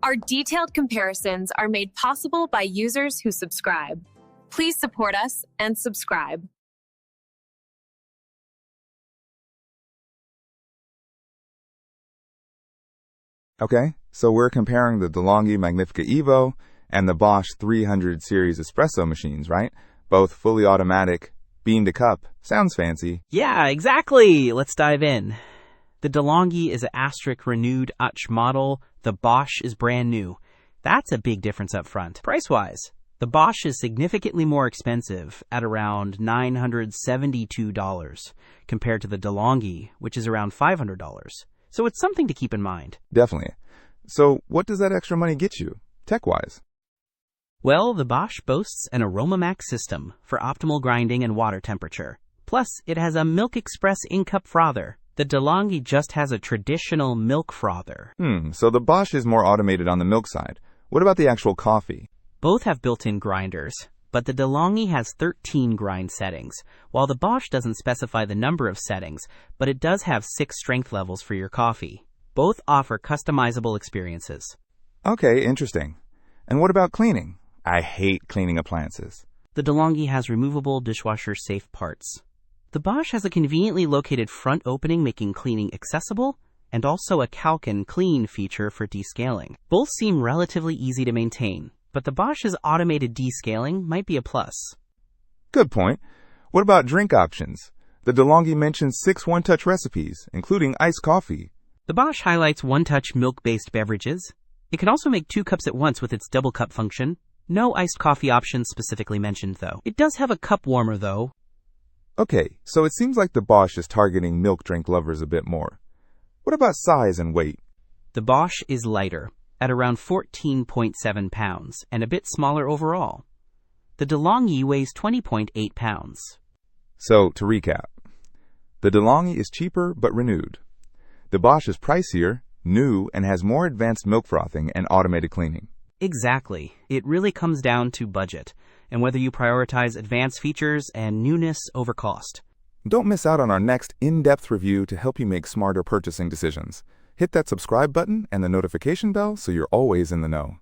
Our detailed comparisons are made possible by users who subscribe. Please support us and subscribe. Okay, so we're comparing the De'Longhi Magnifica Evo and the Bosch 300 series espresso machines, right? Both fully automatic, bean to cup. Sounds fancy. Yeah, exactly. Let's dive in. The De'Longhi is an asterisk renewed Uch model. The Bosch is brand new. That's a big difference up front. Price-wise, the Bosch is significantly more expensive at around $972 compared to the De'Longhi, which is around $500. So it's something to keep in mind. Definitely. So what does that extra money get you, tech-wise? Well, the Bosch boasts an AromaMax system for optimal grinding and water temperature. Plus, it has a Milk Express in-cup frother. The De'Longhi just has a traditional milk frother. So the Bosch is more automated on the milk side. What about the actual coffee? Both have built-in grinders, but the De'Longhi has 13 grind settings, while the Bosch doesn't specify the number of settings, but it does have 6 strength levels for your coffee. Both offer customizable experiences. Okay, interesting. And what about cleaning? I hate cleaning appliances. The De'Longhi has removable dishwasher-safe parts. The Bosch has a conveniently located front opening making cleaning accessible, and also a Calcan clean feature for descaling. Both seem relatively easy to maintain, but the Bosch's automated descaling might be a plus. Good point. What about drink options? The De'Longhi mentions 6 one-touch recipes, including iced coffee. The Bosch highlights one-touch milk-based beverages. It can also make 2 cups at once with its double cup function. No iced coffee options specifically mentioned, though. It does have a cup warmer, though. Okay, so it seems like the Bosch is targeting milk drink lovers a bit more. What about size and weight? The Bosch is lighter, at around 14.7 pounds, and a bit smaller overall. The De'Longhi weighs 20.8 pounds. So, to recap, the De'Longhi is cheaper but renewed. The Bosch is pricier, new, and has more advanced milk frothing and automated cleaning. Exactly. It really comes down to budget, and whether you prioritize advanced features and newness over cost. Don't miss out on our next in-depth review to help you make smarter purchasing decisions. Hit that subscribe button and the notification bell so you're always in the know.